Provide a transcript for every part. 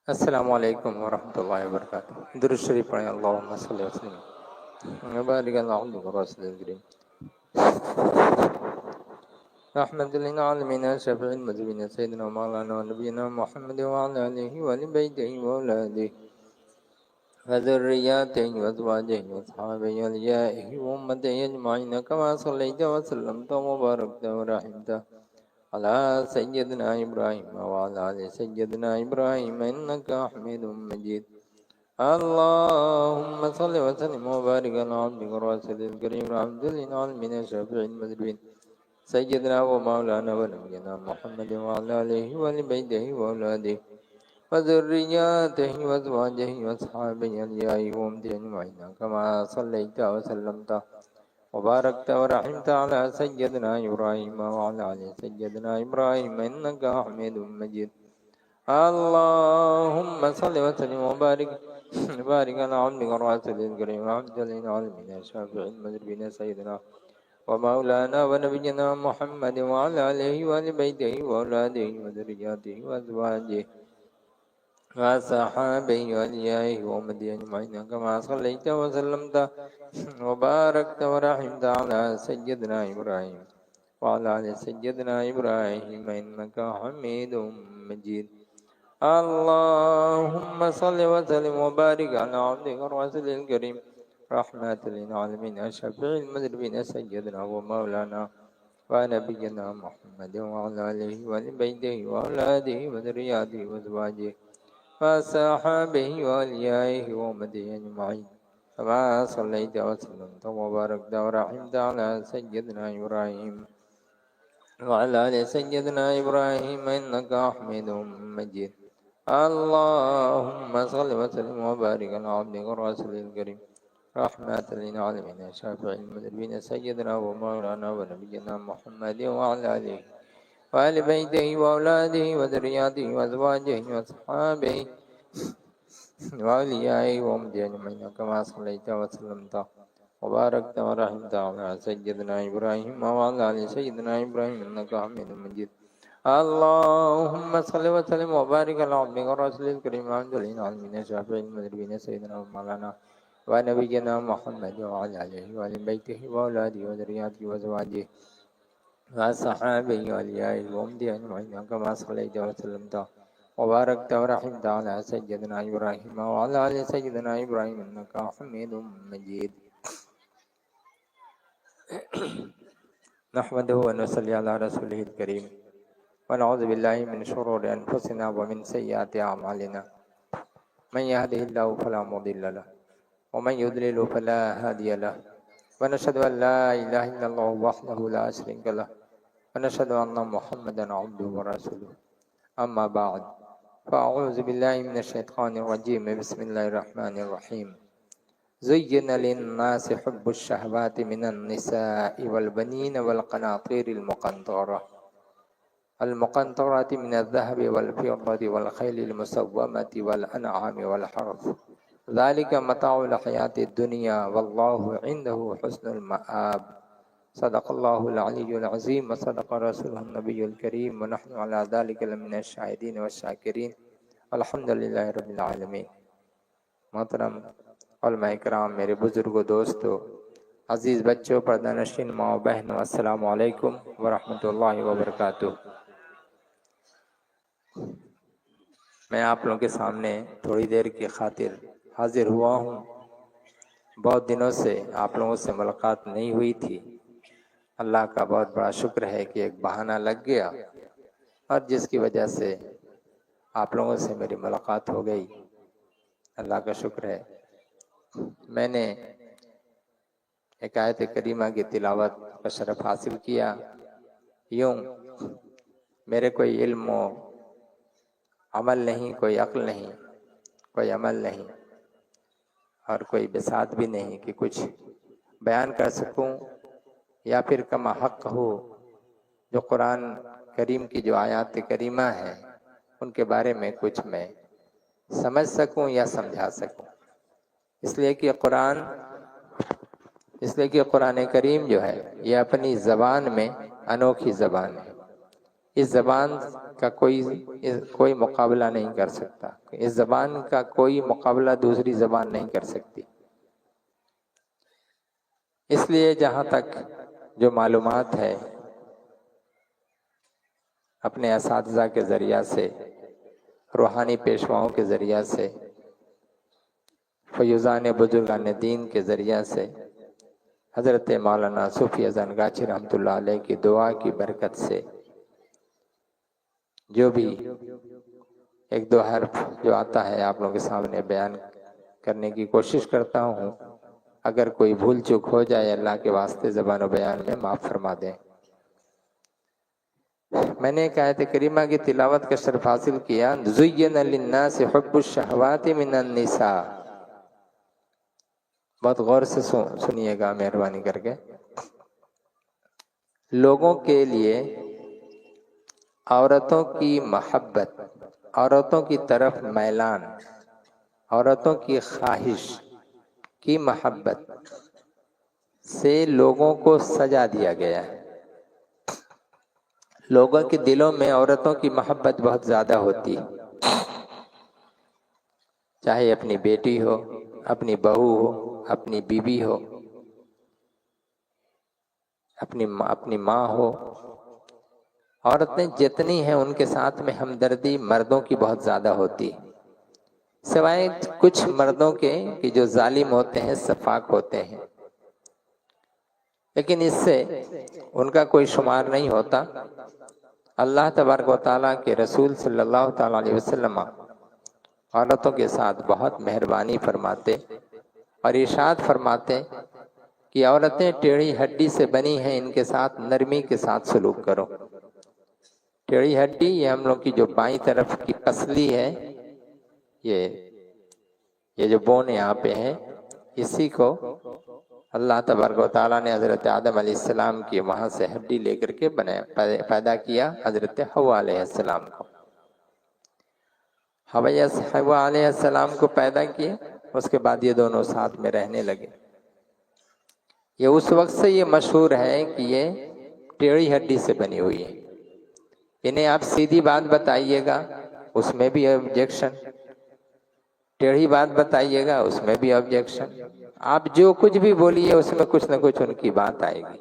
السلام علیکم ورحمۃ اللہ وبرکاتہ۔ درود شریف پڑھیں، اللہم صلی وسلم وبارک علی عبدک ورسولک الکریم رحمۃ للعالمین شفیع المذنبین سیدنا مولانا نبینا محمد وعلی آلہ وآل بیتہ واولادہ وذریاتہ وازواجہ واصحابہ اولیائہ وامتہ اجمعین کما صلیت وسلمت وبارکت ورحمت على سيدنا إبراهيم وعلى آل سيدنا إبراهيم إنك حميد مجيد. اللهم صل وسلم وبارك على عبدك ورسولك الكريم عبد العالمين الشافع المذنبين سيدنا ومولانا ونبينا محمد وعلى آله وآل بيته وأولاده وذرياته وأزواجه وأصحابه أوليائه وأمته أجمعين كما صليت وسلمت وباركت ورحمت على سيدنا إبراهيم وعلى آل سيدنا إبراهيم إنك حميد مجيد. اللهم صل وسلم وبارك على عبدك ورسولك الكريم عبد العالمين الشافع المذنبين سيدنا ومولانا ونبينا محمد وعلى آله وآل بيته وأولاده وذرياته وأزواجه وصحابه وأوليائه وأمته أجمعين كما صليت وسلمت وباركت ورحمت على سيدنا إبراهيم وعلى آل سيدنا إبراهيم إنك حميد مجيد. اللهم صل وسلم وبارك على عبدك ورسولك الكريم رحمة للعالمين الشفيع المذنبين سيدنا ومولانا ونبينا محمد وعلى آله وآل بيته وأولاده وذرياته وأزواجه وصحابه وأوليائه وأمته أجمعين كما صليت وسلمت وباركت ورحمت على سيدنا إبراهيم وعلى آل سيدنا إبراهيم إنك حميد مجيد. اللهم صل وسلم وبارك على عبدك ورسولك الكريم رحمة للعالمين الشافع المذنبين سيدنا ومولانا ونبينا محمد وعلى آله وآل بيته وأولاده وذرياته وأزواجه وأصحابه وأوليائه وأمته أجمعين كما صليت وسلمت وباركت ورحمت على سيدنا إبراهيم وعلى آل سيدنا إبراهيم إنك حميد مجيد. اللهم صل وسلم وبارك على عبدك ورسولك الكريم عبد العالمين الشافع المذنبين سيدنا ومولانا ونبينا محمد وعلى آله وآل بيته وأولاده وذرياته وأزواجه وصحابه وأوليائه وأمته أجمعين كما صليت وسلمت وباركت ورحمت على سيدنا إبراهيم وعلى آل سيدنا إبراهيم إنك حميد مجيد. نحمده ونصلي على رسوله الكريم ونعوذ بالله من شرور أنفسنا ومن سيئات أعمالنا من يهده الله فلا مضل له ومن يضلل فلا هادي له ونشهد أن لا إله إلا الله وحده لا شريك له ونشهد أن محمدا عبده ورسوله. أما بعد فأعوذ بالله من الشيطان الرجيم. بسم الله الرحمن الرحيم. زين للناس حب الشهوات من النساء والبنين والقناطير المقنطرة من الذهب والفضة والخيل المسومة والأنعام والحرث ذلك متاع الحياة الدنيا والله عنده حسن المآب. صدق الله العلي العظيم وصدق رسوله النبي الكريم ونحن على ذلك لمن الشاهدين والشاكرين الحمد للہ رب العالمین. محترم علماء کرام، میرے بزرگوں، دوستوں، عزیز بچوں، پردہ نشین ماں و بہنوں، السلام علیکم ورحمۃ اللہ وبرکاتہ. میں آپ لوگوں کے سامنے تھوڑی دیر کی خاطر حاضر ہوا ہوں. بہت دنوں سے آپ لوگوں سے ملاقات نہیں ہوئی تھی. اللہ کا بہت بڑا شکر ہے کہ ایک بہانہ لگ گیا اور جس کی وجہ سے آپ لوگوں سے میری ملاقات ہو گئی. اللہ کا شکر ہے. میں نے ایک آیت کریمہ کی تلاوت کا شرف حاصل کیا. یوں میرے کوئی علم و عمل نہیں، کوئی عقل نہیں، کوئی عمل نہیں اور کوئی بساط بھی نہیں کہ کچھ بیان کر سکوں یا پھر کما حق ہو جو قرآن کریم کی جو آیات کریمہ ہیں ان کے بارے میں کچھ میں سمجھ سکوں یا سمجھا سکوں. اس لیے کہ قرآن کریم جو ہے یہ اپنی زبان میں انوکھی زبان ہے. اس زبان کا کوئی مقابلہ نہیں کر سکتا، اس زبان کا کوئی مقابلہ دوسری زبان نہیں کر سکتی۔ اس لیے جہاں تک جو معلومات ہے اپنے اساتذہ کے ذریعہ سے، روحانی پیشواؤں کے ذریعہ سے، فیضان بزرگان دین کے ذریعہ سے، حضرت مولانا صوفی اذان گاچی رحمۃ اللہ علیہ کی دعا کی برکت سے جو بھی ایک دو حرف جو آتا ہے آپ لوگوں کے سامنے بیان کرنے کی کوشش کرتا ہوں۔ اگر کوئی بھول چوک ہو جائے اللہ کے واسطے زبان و بیان میں معاف فرما دیں۔ میں نے ایک آیت کریمہ کی تلاوت کا شرف حاصل کیا، زُيِّنَ لِلنَّاسِ حُبُّ الشَّهَوَاتِ مِنَ النِّسَاءِ۔ بہت غور سے سنیے گا مہربانی کر کے۔ لوگوں کے لیے عورتوں کی محبت، عورتوں کی طرف میلان، عورتوں کی خواہش کی محبت سے لوگوں کو سجا دیا گیا ہے۔ لوگوں کے دلوں میں عورتوں کی محبت بہت زیادہ ہوتی ہے، چاہے اپنی بیٹی ہو، اپنی بہو ہو، اپنی بیوی ہو، اپنی ماں ہو۔ عورتیں جتنی ہیں ان کے ساتھ میں ہمدردی مردوں کی بہت زیادہ ہوتی ہے، سوائے کچھ مردوں کے کہ جو ظالم ہوتے ہیں، سفاک ہوتے ہیں، لیکن اس سے ان کا کوئی شمار نہیں ہوتا۔ اللہ تبارک و تعالیٰ کے رسول صلی اللہ تعالیٰ علیہ وسلم عورتوں کے ساتھ بہت مہربانی فرماتے اور ارشاد فرماتے کہ عورتیں ٹیڑھی ہڈی سے بنی ہیں، ان کے ساتھ نرمی کے ساتھ سلوک کرو۔ ٹیڑھی ہڈی یہ ہم لوگ کی جو بائیں طرف کی پسلی ہے، یہ جو بون یہاں پہ ہے، اسی کو اللہ تبارک و تعالیٰ نے حضرت آدم علیہ السلام کی وہاں سے ہڈی لے کر کے پیدا کیا حضرت حوا علیہ السلام کو۔ حوا علیہ السلام کو پیدا کیا، اس کے بعد یہ دونوں ساتھ میں رہنے لگے۔ یہ اس وقت سے یہ مشہور ہے کہ یہ ٹیڑھی ہڈی سے بنی ہوئی ہے۔ انہیں آپ سیدھی بات بتائیے گا اس میں بھی آبجیکشن، ٹیڑھی بات بتائیے گا اس میں بھی آبجیکشن، آپ جو کچھ بھی بولیے اس میں کچھ نہ کچھ ان کی بات آئے گی۔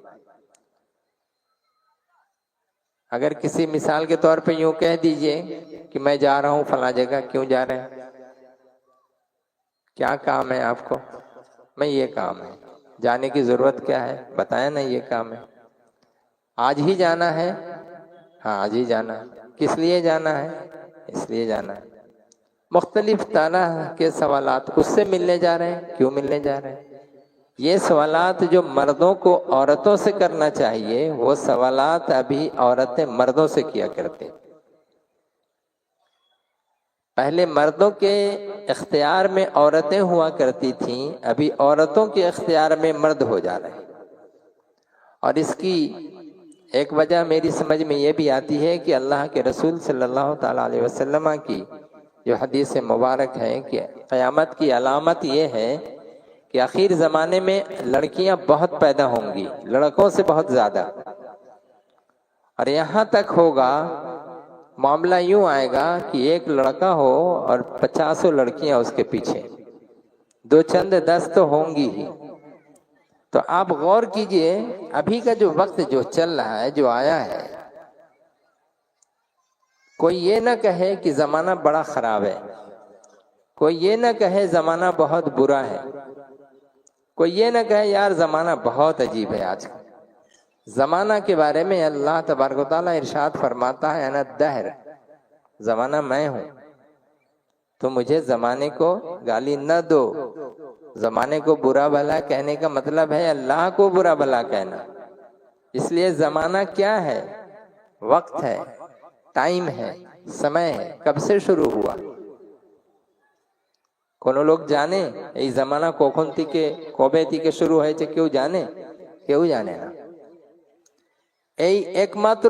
اگر کسی مثال کے طور پہ یوں کہہ دیجئے کہ میں جا رہا ہوں فلاں جگہ، کیوں جا رہے ہیں؟ کیا کام ہے آپ کو؟ میں یہ کام ہے۔ جانے کی ضرورت کیا ہے؟ بتائیں نا، یہ کام ہے۔ آج ہی جانا ہے؟ ہاں آج ہی جانا ہے۔ کس لیے جانا ہے؟ اس لیے جانا ہے۔ مختلف طرح کے سوالات، اس سے ملنے جا رہے ہیں، کیوں ملنے جا رہے ہیں؟ یہ سوالات جو مردوں کو عورتوں سے کرنا چاہیے، وہ سوالات ابھی عورتیں مردوں سے کیا کرتے۔ پہلے مردوں کے اختیار میں عورتیں ہوا کرتی تھیں، ابھی عورتوں کے اختیار میں مرد ہو جا رہے ہیں۔ اور اس کی ایک وجہ میری سمجھ میں یہ بھی آتی ہے کہ اللہ کے رسول صلی اللہ تعالیٰ علیہ وسلم کی جو حدیث مبارک ہے کہ قیامت کی علامت یہ ہے کہ آخر زمانے میں لڑکیاں بہت پیدا ہوں گی، لڑکوں سے بہت زیادہ، اور یہاں تک ہوگا معاملہ یوں آئے گا کہ ایک لڑکا ہو اور 50 لڑکیاں اس کے پیچھے، دو چند 10 تو ہوں گی ہی۔ تو آپ غور کیجئے، ابھی کا جو وقت جو چل رہا ہے، جو آیا ہے، کوئی یہ نہ کہے کہ زمانہ بڑا خراب ہے، کوئی یہ نہ کہے زمانہ بہت برا ہے، کوئی یہ نہ کہے یار زمانہ بہت عجیب ہے آج کا۔ زمانہ کے بارے میں اللہ تبارک و تعالیٰ ارشاد فرماتا ہے، انا الدہر، زمانہ میں ہوں، تو مجھے زمانے کو گالی نہ دو۔ زمانے کو برا بھلا کہنے کا مطلب ہے اللہ کو برا بھلا کہنا۔ اس لیے زمانہ کیا ہے؟ وقت ہے، ٹائم ہے، سمے ہے۔ کب سے شروع ہوا؟ কোনো লোক জানে এই জামানা কখন থেকে কবে থেকে শুরু হয়েছে? কেউ জানে? কেউ জানে না। এই একমাত্র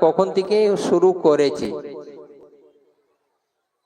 কখন থেকে শুরু করেছে।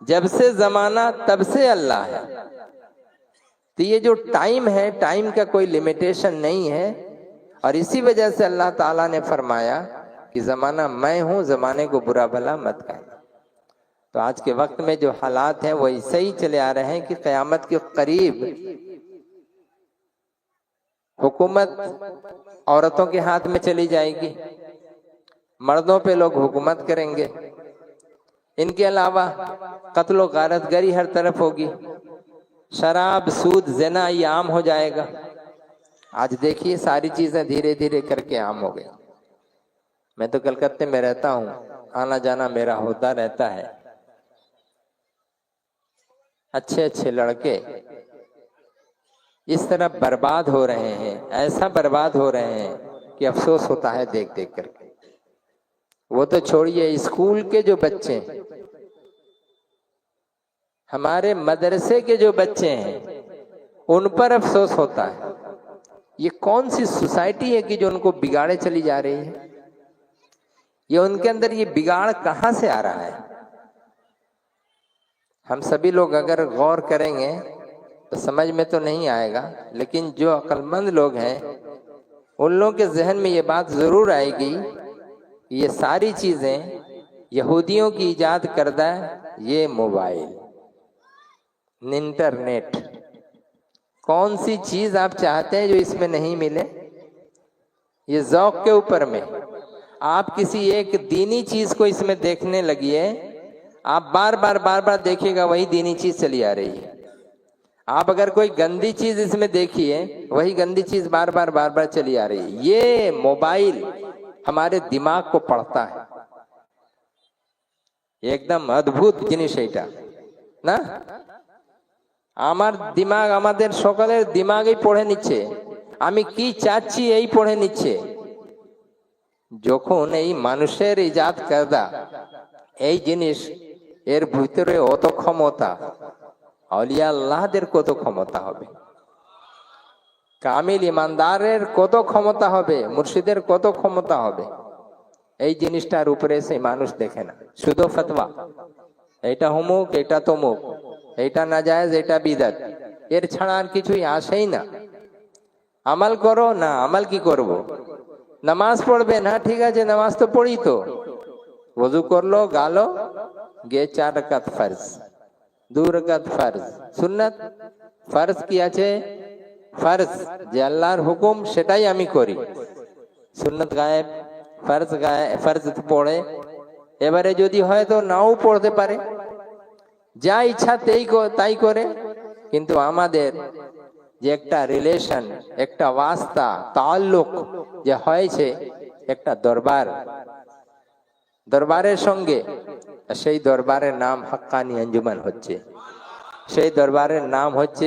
جب سے زمانہ تب سے اللہ ہے. تو یہ جو ٹائم ہے، ٹائم کا کوئی لمیٹیشن نہیں ہے، اور اسی وجہ سے اللہ تعالیٰ نے فرمایا کہ زمانہ میں ہوں، زمانے کو برا بھلا مت کہنا. تو آج کے وقت میں جو حالات ہیں وہ ایسے ہی چلے آ رہے ہیں کہ قیامت کے قریب حکومت عورتوں کے ہاتھ میں چلی جائے گی، مردوں پہ لوگ حکومت کریں گے. ان کے علاوہ قتل و غارت گری ہر طرف ہوگی، شراب، سود، زنا یہ عام ہو جائے گا. آج دیکھیے ساری چیزیں دھیرے دھیرے کر کے عام ہو گئی. میں تو کلکتے میں رہتا ہوں، آنا جانا میرا ہوتا رہتا ہے. اچھے اچھے لڑکے اس طرح برباد ہو رہے ہیں، ایسا برباد ہو رہے ہیں کہ افسوس ہوتا ہے دیکھ دیکھ کر کے. وہ تو چھوڑیے، اسکول کے جو بچے ہیں، ہمارے مدرسے کے جو بچے ہیں، ان پر افسوس ہوتا ہے. یہ کون سی سوسائٹی ہے کہ جو ان کو بگاڑے چلی جا رہی ہے؟ یہ ان کے اندر یہ بگاڑ کہاں سے آ رہا ہے؟ ہم سبھی لوگ اگر غور کریں گے تو سمجھ میں تو نہیں آئے گا، لیکن جو عقل مند لوگ ہیں ان لوگوں کے ذہن میں یہ بات ضرور آئے گی کہ یہ ساری چیزیں یہودیوں کی ایجاد کردہ یہ موبائل، انٹرنیٹ، کون سی چیز آپ چاہتے ہیں جو اس میں نہیں ملے؟ یہ ذوق کے اوپر میں آپ کسی ایک دینی چیز کو اس میں دیکھنے لگیے، آپ بار بار دیکھیے گا وہی دینی چیز چلی آ رہی ہے. آپ اگر کوئی گندی چیز اس میں دیکھیے، وہی گندی چیز بار بار چلی آ رہی ہے. یہ موبائل ہمارے دماغ کو پڑھتا ہے. ایک دم ادبھوت جنس ایٹا نا. আমার দিমাগ, আমাদের সকলের দিমাগই পড়ে নিচ্ছে, আমি কি চাচ্ছি এই পড়ে নিচ্ছে. যখন এই মানুষের ইজাদ করা এই জিনিস, এর ভিতরে অত ক্ষমতা, আউলিয়া আল্লাহদের কত ক্ষমতা হবে, কামিল ইমানদারের কত ক্ষমতা হবে, মুর্শিদের কত ক্ষমতা হবে, এই জিনিসটার উপরে সেই মানুষ দেখে না. শুধু ফতোয়া, এটা হুমুক, এটা তমুক, এটা নাজায়েজ, এটা বিদাত, এর ছাড়া আর কিছুই আসেই না. আমাল করো না, আমাল কি করব? নামাজ পড়বে না, ঠিক আছে নামাজ তো পড়ি তো, ওযু করলো, গালো, গে 4 রাকাত ফরজ, 2 রাকাত ফরজ, সুন্নাত, ফরজ কি আছে? ফরজ যে আল্লাহর হুকুম সেটাই আমি করি, সুন্নাত গায়েব, ফরজ গায়েব, ফরজ পড়ে, এবারে যদি হয় তো নাও পড়তে পারে, যা ইচ্ছা তাই করে. কিন্তু আমাদের যে একটা রিলেশন, একটা ওয়াস্তা, তাআল্লুক যে হয়েছে একটা দরবারের সঙ্গে, সেই দরবারের নাম হাক্কানি আঞ্জুমান হচ্ছে, সেই দরবারের নাম হচ্ছে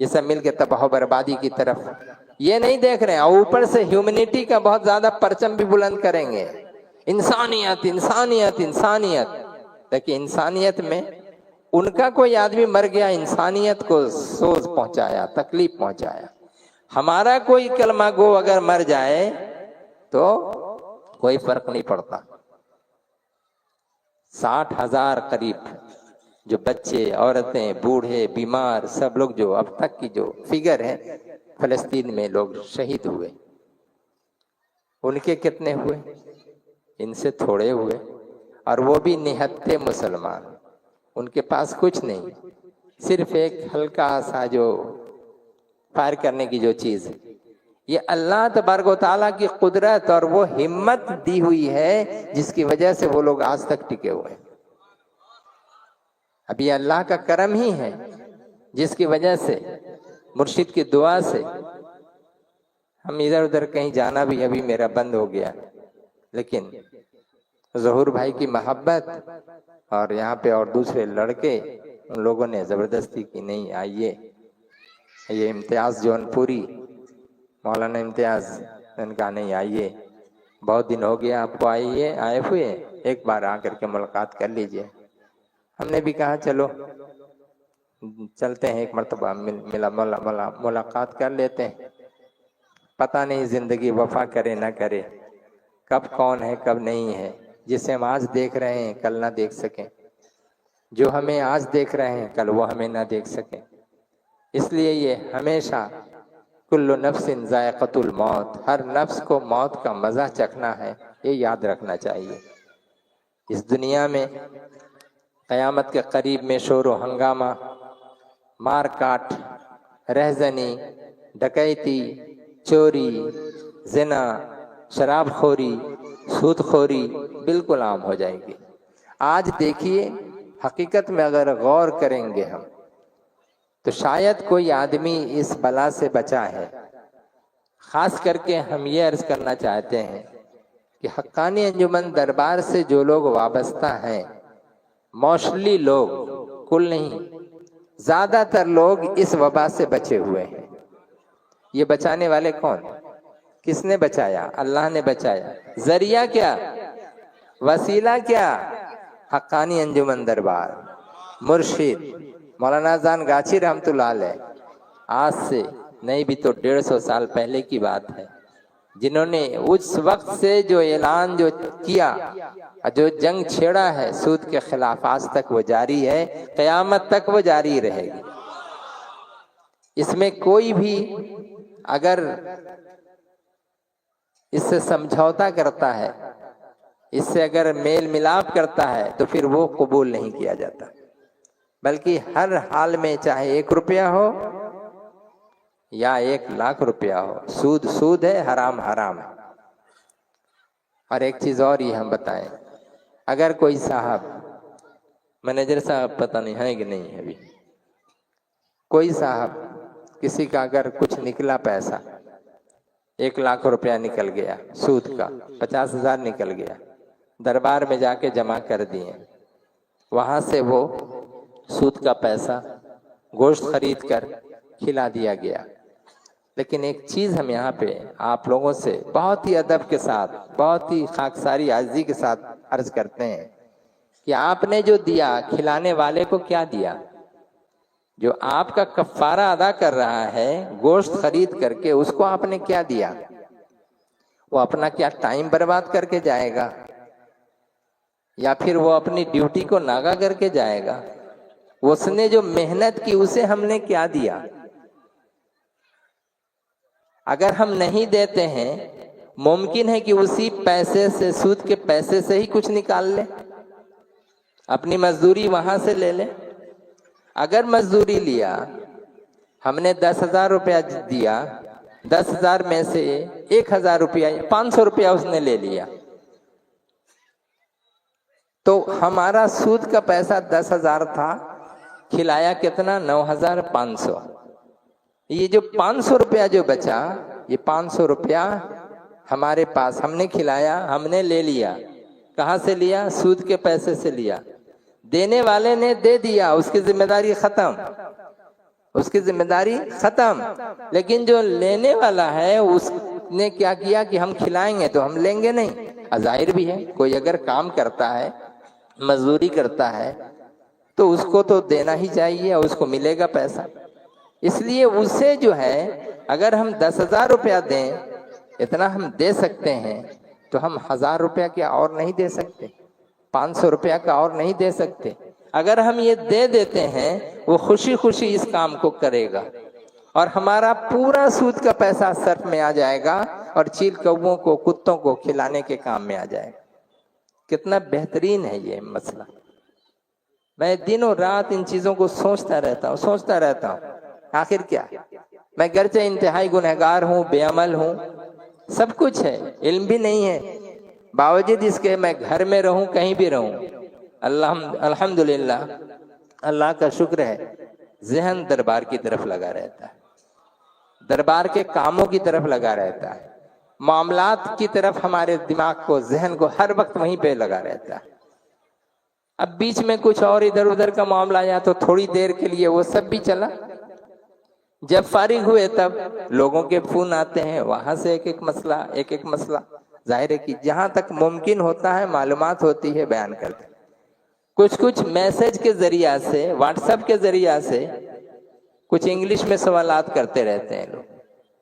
یہ سب مل کے تباہ و بربادی کی طرف یہ نہیں دیکھ رہے ہیں، اور اوپر سے ہیومنٹی کا بہت زیادہ پرچم بھی بلند کریں گے، انسانیت انسانیت انسانیت. لیکن انسانیت میں ان کا کوئی آدمی مر گیا، انسانیت کو سوز پہنچایا، تکلیف پہنچایا. ہمارا کوئی کلمہ گو اگر مر جائے تو کوئی فرق نہیں پڑتا. 60,000 قریب جو بچے، عورتیں، بوڑھے، بیمار، سب لوگ جو اب تک کی جو فگر ہے فلسطین میں لوگ شہید ہوئے، ان کے کتنے ہوئے؟ ان سے تھوڑے ہوئے، اور وہ بھی نہتے مسلمان. ان کے پاس کچھ نہیں، صرف ایک ہلکا سا جو فائر کرنے کی جو چیز ہے. یہ اللہ تبارک و تعالیٰ کی قدرت اور وہ ہمت دی ہوئی ہے جس کی وجہ سے وہ لوگ آج تک ٹکے ہوئے ہیں. اب یہ اللہ کا کرم ہی ہے جس کی وجہ سے، مرشد کی دعا سے ہم ادھر ادھر کہیں جانا بھی ابھی میرا بند ہو گیا. لیکن ظہور بھائی کی محبت اور یہاں پہ اور دوسرے لڑکے، ان لوگوں نے زبردستی کی، نہیں آئیے. یہ امتیاز جون پوری، مولانا امتیاز، ان کا نہیں آئیے، بہت دن ہو گیا آپ کو آئے ہوئے، ایک بار آ کر کے ملاقات کر لیجئے. ہم نے بھی کہا چلو چلتے ہیں، ایک مرتبہ ملاقات کر لیتے ہیں. پتہ نہیں زندگی وفا کرے نہ کرے، کب کون ہے کب نہیں ہے. جسے ہم آج دیکھ رہے ہیں کل نہ دیکھ سکیں، جو ہمیں آج دیکھ رہے ہیں کل وہ ہمیں نہ دیکھ سکیں. اس لیے یہ ہمیشہ کل نفس ذائقۃ الموت، ہر نفس کو موت کا مزہ چکھنا ہے، یہ یاد رکھنا چاہیے. اس دنیا میں قیامت کے قریب میں شور و ہنگامہ، مار کاٹ، رہزنی، ڈکیتی، چوری، زنا، شراب خوری، سود خوری بالکل عام ہو جائے گی. آج دیکھیے، حقیقت میں اگر غور کریں گے ہم تو شاید کوئی آدمی اس بلا سے بچا ہے. خاص کر کے ہم یہ عرض کرنا چاہتے ہیں کہ حقانی انجمن دربار سے جو لوگ وابستہ ہیں، موسٹلی لوگ، کل نہیں، زیادہ تر لوگ اس وبا سے بچے ہوئے ہیں. یہ بچانے والے کون؟ کس نے بچایا؟ اللہ نے بچایا. ذریعہ کیا؟ وسیلہ کیا؟ حقانی انجمن دربار، مرشد مولانا جان گاچھی رحمت اللہ علیہ. آج سے نہیں بھی تو 150 سال پہلے کی بات ہے، جنہوں نے اس وقت سے جو اعلان جو کیا، جو جنگ چھیڑا ہے سود کے خلاف، آج تک وہ جاری ہے، قیامت تک وہ جاری رہے گی. اس میں کوئی بھی اگر اس سے سمجھوتا کرتا ہے، اس سے اگر میل ملاپ کرتا ہے تو پھر وہ قبول نہیں کیا جاتا. بلکہ ہر حال میں چاہے 1 روپیہ ہو یا 1,00,000 روپیہ ہو، سود سود ہے، حرام حرام ہے. اور ایک چیز اور یہ ہم بتائیں، اگر کوئی صاحب، مینیجر صاحب پتہ نہیں ہے کہ نہیں ہے، ابھی کوئی صاحب کسی کا اگر کچھ نکلا پیسہ، 1,00,000 روپیہ نکل گیا سود کا، 50,000 نکل گیا، دربار میں جا کے جمع کر دیے، وہاں سے وہ سود کا پیسہ گوشت خرید کر کھلا دیا گیا. لیکن ایک چیز ہم یہاں پہ آپ لوگوں سے بہت ہی ادب کے ساتھ، بہت ہی خاکساری عاجزی کے ساتھ عرض کرتے ہیں کہ آپ نے جو دیا، کھلانے والے کو کیا دیا؟ جو آپ کا کفارہ ادا کر رہا ہے گوشت خرید کر کے، اس کو آپ نے کیا دیا؟ وہ اپنا کیا ٹائم برباد کر کے جائے گا، یا پھر وہ اپنی ڈیوٹی کو ناغا کر کے جائے گا؟ اس نے جو محنت کی اسے ہم نے کیا دیا؟ اگر ہم نہیں دیتے ہیں، ممکن ہے کہ اسی پیسے سے، سود کے پیسے سے ہی کچھ نکال لے، اپنی مزدوری وہاں سے لے لے. اگر مزدوری لیا، ہم نے 10,000 روپیہ دیا، 10,000 میں سے 1,000 روپیہ، 500 روپیہ اس نے لے لیا، تو ہمارا سود کا پیسہ 10,000 تھا، کھلایا کتنا؟ 9,500. یہ جو 500 روپیہ جو بچا، یہ 500 روپیہ ہمارے پاس، ہم نے کھلایا، ہم نے لے لیا. کہاں سے لیا؟ سود کے پیسے سے لیا. دینے والے نے دے دیا، اس کی ذمہ داری ختم، اس کی ذمہ داری ختم. لیکن جو لینے والا ہے اس نے کیا کیا کہ ہم کھلائیں گے تو ہم لیں گے نہیں. ظاہر بھی ہے کوئی اگر کام کرتا ہے مزدوری کرتا ہے تو اس کو تو دینا ہی چاہیے اور اس کو ملے گا پیسہ. اس لیے اسے جو ہے اگر ہم 10,000 روپیہ دیں اتنا ہم دے سکتے ہیں تو ہم 1,000 روپیہ کیا اور نہیں دے سکتے؟ 500 روپیہ کا اور نہیں دے سکتے؟ اگر ہم یہ دے دیتے ہیں وہ خوشی خوشی اس کام کو کرے گا اور ہمارا پورا سود کا پیسہ صرف میں آ جائے گا اور چیل کووں کو کتوں کو کھلانے کے کام میں آ جائے گا. کتنا بہترین ہے یہ مسئلہ. میں دنوں رات ان چیزوں کو سوچتا رہتا ہوں. آخر کیا میں گرچہ انتہائی گنہگار ہوں، بے عمل ہوں، سب کچھ ہے، علم بھی نہیں ہے، باوجود اس کے میں گھر میں رہوں کہیں بھی رہوں الحمدللہ اللہ کا شکر ہے ذہن دربار کی طرف لگا رہتا ہے، دربار کے کاموں کی طرف لگا رہتا ہے، معاملات کی طرف ہمارے دماغ کو ذہن کو ہر وقت وہیں پہ لگا رہتا ہے. اب بیچ میں کچھ اور ادھر ادھر کا معاملہ آیا تو تھوڑی دیر کے لیے وہ سب بھی چلا. جب فارغ ہوئے تب لوگوں کے فون آتے ہیں، وہاں سے ایک مسئلہ ظاہر ہے کہ جہاں تک ممکن ہوتا ہے معلومات ہوتی ہے بیان کرتے ہیں. کچھ میسج کے ذریعہ سے، واٹس ایپ کے ذریعہ سے کچھ انگلش میں سوالات کرتے رہتے ہیں لوگ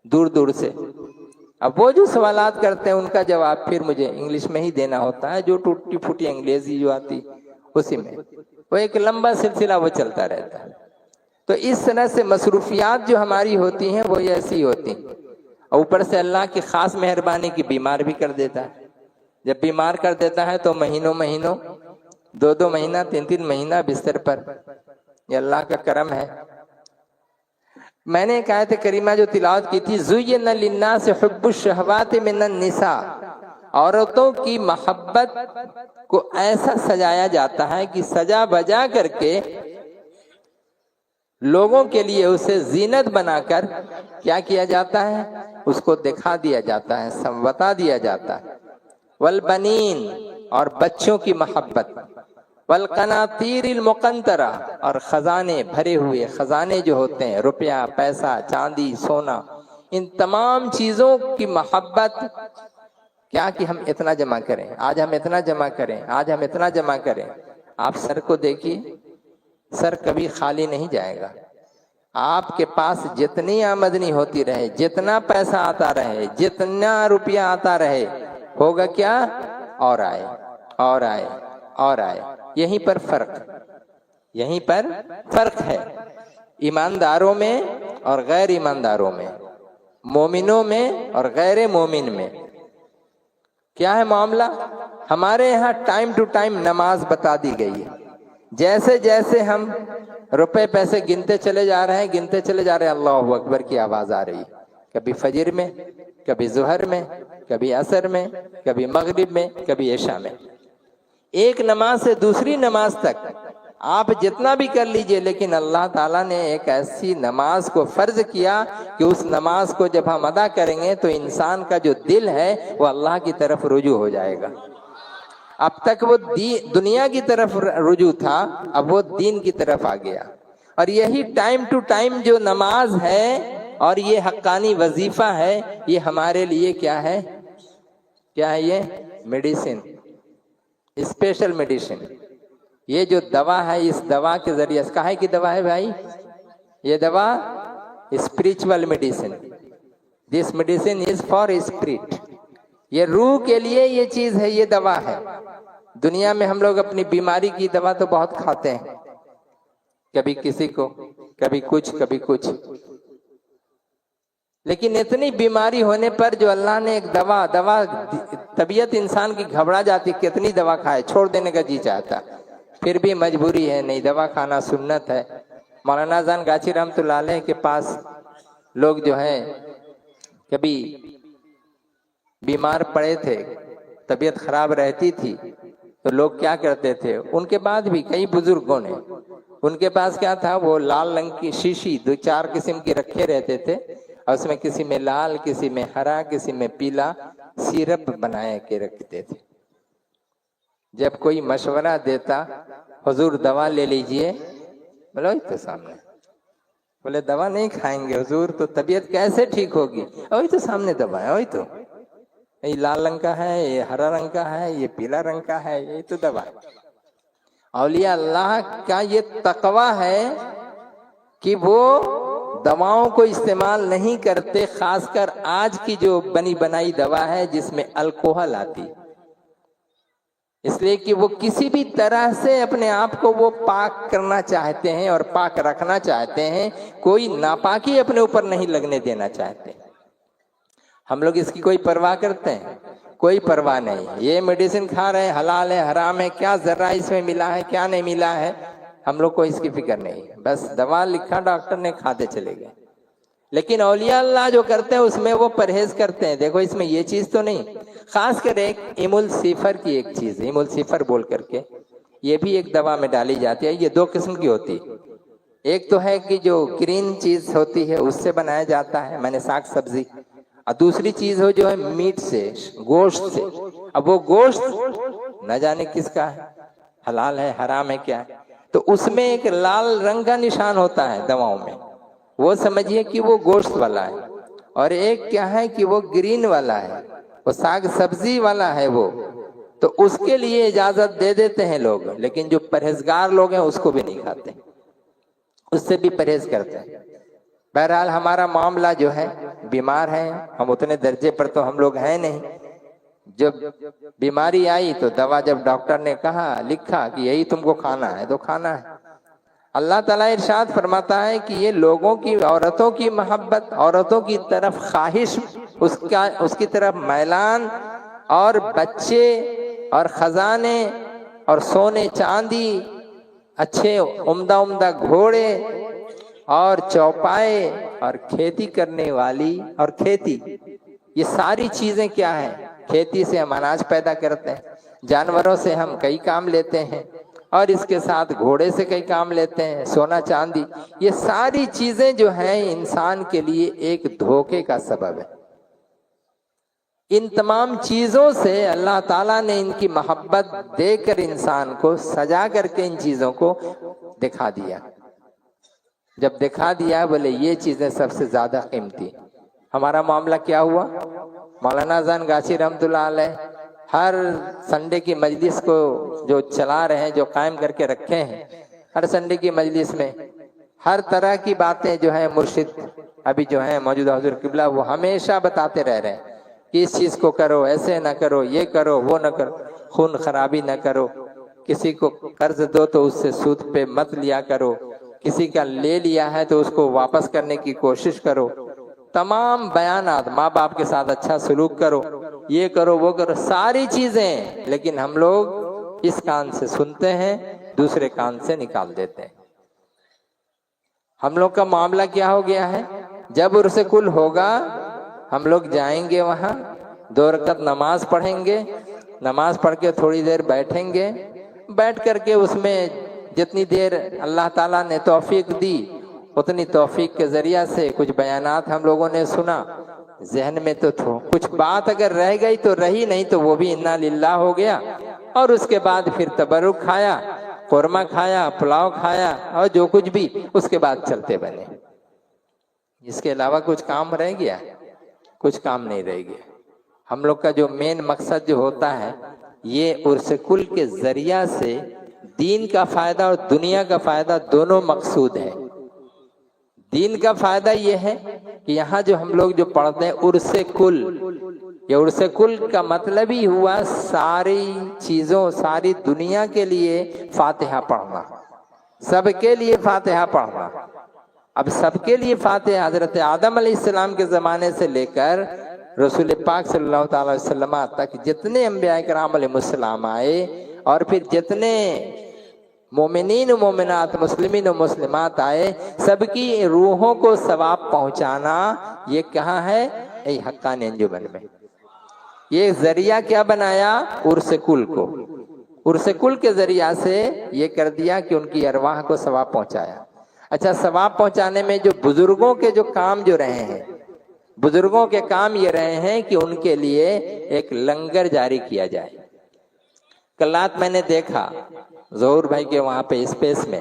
دور دور سے. اب وہ جو سوالات کرتے ہیں ان کا جواب پھر مجھے انگلش میں ہی دینا ہوتا ہے، جو ٹوٹی پھوٹی انگریزی جو آتی اسی میں. وہ ایک لمبا سلسلہ وہ چلتا رہتا ہے. تو اس طرح سے مصروفیات جو ہماری ہوتی ہیں وہ ایسی ہوتی ہیں. اوپر سے اللہ کی خاص مہربانی کی بیمار بھی کر دیتا ہے. جب بیمار کر دیتا ہے تو مہینوں 2 مہینہ 3 مہینہ بستر پر. یہ اللہ کا کرم ہے. میں نے ایک آیت کریمہ جو تلاوت کی تھی، زُيِّنَ لِلنَّاسِ حُبُّ الشَّهَوَاتِ مِنَ النِّسَاءِ، عورتوں کی محبت کو ایسا سجایا جاتا ہے کہ سجا بجا کر کے لوگوں کے لیے اسے زینت بنا کر کیا کیا جاتا ہے، اس کو دکھا دیا جاتا ہے، بتا دیا جاتا ہے. والبنین، اور بچوں کی محبت، والقناطیر المقنطرہ، اور خزانے بھرے ہوئے خزانے جو ہوتے ہیں، روپیہ پیسہ چاندی سونا، ان تمام چیزوں کی محبت. کیا کہ ہم اتنا جمع کریں، آج ہم اتنا جمع کریں، آج ہم اتنا جمع کریں. آپ سر کو دیکھیے، سر کبھی خالی نہیں جائے گا. آپ کے پاس جتنی آمدنی ہوتی رہے، جتنا پیسہ آتا رہے، جتنا روپیہ آتا رہے، ہوگا کیا؟ اور آئے اور آئے اور آئے. یہیں پر فرق ہے ایمانداروں میں اور غیر ایمانداروں میں، مومنوں میں اور غیر مومن میں. کیا ہے معاملہ؟ ہمارے یہاں ٹائم ٹو ٹائم نماز بتا دی گئی ہے. جیسے جیسے ہم روپے پیسے گنتے چلے جا رہے ہیں، اللہ اکبر کی آواز آ رہی ہے. کبھی فجر میں، کبھی ظہر میں، کبھی عصر میں، کبھی مغرب میں، کبھی عشاء میں. ایک نماز سے دوسری نماز تک آپ جتنا بھی کر لیجئے، لیکن اللہ تعالیٰ نے ایک ایسی نماز کو فرض کیا کہ اس نماز کو جب ہم ادا کریں گے تو انسان کا جو دل ہے وہ اللہ کی طرف رجوع ہو جائے گا. اب تک وہ دنیا کی طرف رجوع تھا، اب وہ دین کی طرف آ گیا. اور یہی ٹائم ٹو ٹائم جو نماز ہے اور یہ حقانی وظیفہ ہے، یہ ہمارے لیے کیا ہے یہ میڈیسن، اسپیشل میڈیسن. یہ جو دوا ہے، اس دوا کے ذریعے، کہے کی دوا ہے بھائی؟ یہ دوا spiritual medicine. This medicine is for spirit. یہ روح کے لیے یہ چیز ہے، یہ دوا ہے. دنیا میں ہم لوگ اپنی بیماری کی دوا تو بہت کھاتے ہیں، کبھی کسی کو، کبھی کچھ. لیکن اتنی بیماری ہونے پر جو اللہ نے ایک دوا طبیعت انسان کی گھبرا جاتی، کتنی دوا کھائے، چھوڑ دینے کا جی چاہتا، پھر بھی مجبوری ہے، نہیں دوا کھانا سنت ہے. مولانا زان گاچی رحمۃ اللہ علیہ کے پاس لوگ جو ہیں کبھی بیمار پڑے تھے، طبیعت خراب رہتی تھی، تو لوگ کیا کرتے تھے، ان کے بعد بھی کئی بزرگوں نے، ان کے پاس کیا تھا، وہ لال رنگ کی شیشی 2-4 قسم کی رکھے رہتے تھے، اور اس میں کسی میں لال، کسی میں ہرا، کسی میں پیلا سیرپ بنائے کے رکھتے تھے. جب کوئی مشورہ دیتا، حضور دوا لے لیجئے، بولو تو سامنے بولے دوا نہیں کھائیں گے حضور تو طبیعت کیسے ٹھیک ہوگی؟ وہی تو سامنے دوا ہے، وہی تو، یہ لال رنگ کا ہے، یہ ہرا رنگ کا ہے، یہ پیلا رنگ کا ہے، یہی تو دوا ہے۔ اولیاء اللہ کا یہ تقوی ہے کہ وہ دواؤں کو استعمال نہیں کرتے، خاص کر آج کی جو بنی بنائی دوا ہے جس میں الکوہل آتی، اس لیے کہ وہ کسی بھی طرح سے اپنے آپ کو وہ پاک کرنا چاہتے ہیں اور پاک رکھنا چاہتے ہیں، کوئی ناپاکی اپنے اوپر نہیں لگنے دینا چاہتے۔ ہم لوگ اس کی کوئی پرواہ کرتے ہیں؟ کوئی پرواہ نہیں۔ یہ میڈیسن کھا رہے ہیں، حلال ہے حرام ہے، کیا ذرہ اس میں ملا ہے کیا نہیں ملا ہے، ہم لوگ کو اس کی فکر نہیں، بس دوا لکھا ڈاکٹر نے کھاتے چلے گئے۔ لیکن اولیاء اللہ جو کرتے ہیں اس میں وہ پرہیز کرتے ہیں، دیکھو اس میں یہ چیز تو نہیں، خاص کر ایک ایمولسیفر کی ایک چیز، ایمولسیفر بول کر کے یہ بھی ایک دوا میں ڈالی جاتی ہے۔ یہ دو قسم کی ہوتی، ایک تو ہے کہ جو گرین چیز ہوتی ہے اس سے بنایا جاتا ہے، میں نے ساگ سبزی، اور دوسری چیز ہو جو ہے میٹ سے، گوشت سے۔ اب وہ گوشت نہ جانے کس کا ہے، حلال ہے حرام ہے کیا ہے، تو اس میں ایک لال رنگ کا نشان ہوتا ہے دواؤں میں، وہ سمجھیے کہ وہ گوشت والا ہے، اور ایک کیا ہے کہ وہ گرین والا ہے، وہ ساگ سبزی والا ہے، وہ تو اس کے لیے اجازت دے دیتے ہیں لوگ، لیکن جو پرہیزگار لوگ ہیں اس کو بھی نہیں کھاتے، اس سے بھی پرہیز کرتے ہیں۔ بہرحال ہمارا معاملہ جو ہے، بیمار ہیں ہم، اتنے درجے پر تو ہم لوگ ہیں نہیں، جب بیماری آئی تو دوا جب ڈاکٹر نے کہا لکھا کہ یہی تم کو کھانا ہے تو کھانا ہے۔ اللہ تعالیٰ ارشاد فرماتا ہے کہ یہ لوگوں کی، عورتوں کی محبت، عورتوں کی طرف خواہش، اس کی طرف میلان، اور بچے اور خزانے اور سونے چاندی، اچھے عمدہ عمدہ گھوڑے اور چوپائے اور کھیتی کرنے والی، اور کھیتی، یہ ساری چیزیں کیا ہیں؟ کھیتی سے ہم اناج پیدا کرتے ہیں، جانوروں سے ہم کئی کام لیتے ہیں، اور اس کے ساتھ گھوڑے سے کئی کام لیتے ہیں، سونا چاندی، یہ ساری چیزیں جو ہیں انسان کے لیے ایک دھوکے کا سبب ہے۔ ان تمام چیزوں سے اللہ تعالیٰ نے ان کی محبت دے کر انسان کو سجا کر کے ان چیزوں کو دکھا دیا۔ جب دکھا دیا بولے یہ چیزیں سب سے زیادہ قیمتی، ہمارا معاملہ کیا ہوا؟ مولانا زان گاچی رحمۃ اللہ علیہ ہر سنڈے کی مجلس کو جو چلا رہے ہیں، جو قائم کر کے رکھے ہیں، ہر سنڈے کی مجلس میں ہر طرح کی باتیں جو ہیں مرشد ابھی جو ہیں موجودہ حضور قبلہ وہ ہمیشہ بتاتے رہ رہے ہیں کہ اس چیز کو کرو، ایسے نہ کرو، یہ کرو وہ نہ کرو، خون خرابی نہ کرو، کسی کو قرض دو تو اس سے سود پہ مت لیا کرو، کسی کا لے لیا ہے تو اس کو واپس کرنے کی کوشش کرو، تمام بیانات، ماں باپ کے ساتھ اچھا سلوک کرو، یہ کرو وہ کرو، ساری چیزیں، لیکن ہم لوگ اس کان سے سنتے ہیں، دوسرے کان سے نکال دیتے ہیں۔ ہم لوگ کا معاملہ کیا ہو گیا ہے؟ جب عرس کل ہوگا ہم لوگ جائیں گے وہاں، 2 رکعت نماز پڑھیں گے، نماز پڑھ کے تھوڑی دیر بیٹھیں گے، بیٹھ کر کے اس میں جتنی دیر اللہ تعالیٰ نے توفیق دی اتنی توفیق کے ذریعہ سے کچھ بیانات ہم لوگوں نے سنا، ذہن میں تو کچھ بات اگر رہ گئی تو رہی، نہیں تو وہ بھی انا للہ ہو گیا، اور اس کے بعد پھر تبرک کھایا، قورمہ کھایا، پلاؤ کھایا، اور جو کچھ بھی اس کے بعد چلتے بنے۔ اس کے علاوہ کچھ کام رہ گیا؟ کچھ کام نہیں رہ گیا۔ ہم لوگ کا جو مین مقصد جو ہوتا ہے، یہ عرس کل کے ذریعہ سے دین کا فائدہ اور دنیا کا فائدہ دونوں مقصود ہے۔ دین کا فائدہ یہ ہے کہ یہاں جو ہم لوگ جو پڑھتے ہیں عرس کل، یہ عرس کل کا مطلب ہی ہوا ساری چیزوں، ساری دنیا کے لیے فاتحہ پڑھنا، سب کے لیے فاتحہ پڑھنا۔ اب سب کے لیے فاتحہ حضرت آدم علیہ السلام کے زمانے سے لے کر رسول پاک صلی اللہ تعالی وسلم تک جتنے انبیاء کرام علیہ السلام آئے، اور پھر جتنے مومنین و مومنات، مسلمین و مسلمات آئے، سب کی روحوں کو ثواب پہنچانا، یہ کہاں ہے؟ اے حقانی انجمن میں۔ یہ ذریعہ کیا بنایا؟ عرس کل کو، عرس کل کے ذریعہ سے یہ کر دیا کہ ان کی ارواح کو ثواب پہنچایا۔ اچھا، ثواب پہنچانے میں جو بزرگوں کے جو کام جو رہے ہیں، بزرگوں کے کام یہ رہے ہیں کہ ان کے لیے ایک لنگر جاری کیا جائے۔ کل رات میں نے دیکھا ظہور بھائی کے وہاں پہ اسپیس میں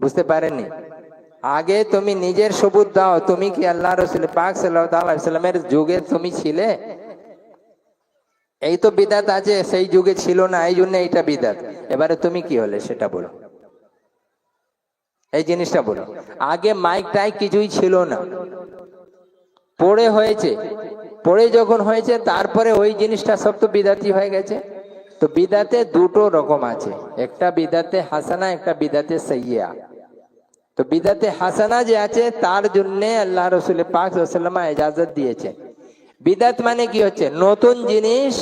বুঝতে পারেননি? আগে তুমি নিজের সবুত দাও, তুমি কি আল্লাহ রাসূল পাক সাল্লাল্লাহু আলাইহি ওয়াসাল্লামের যুগে তুমি ছিলে? এই তো বিদআত আছে, সেই যুগে ছিল না, এই জন্য এইটা বিদআত। এবারে তুমি কি হলে সেটা বলো, এই জিনিসটা বলো। আগে মাইক টাইক কিছুই ছিল না, পড়ে হয়েছে, পড়ে যখন হয়েছে তারপরে ওই জিনিসটা সব তো বিদআতি হয়ে গেছে। তো বিদআতে দুটো রকম আছে, একটা বিদআতে হাসানা, একটা বিদআতে সাইয়্যা। তো বিদআতে হাসানা যে আছে তার জন্য আল্লাহ রাসূল পাক সাল্লাল্লাহু আলাইহি ওয়াসাল্লাম ইজাজত দিয়েছেন। বিদআত মানে কি হচ্ছে? নতুন জিনিস,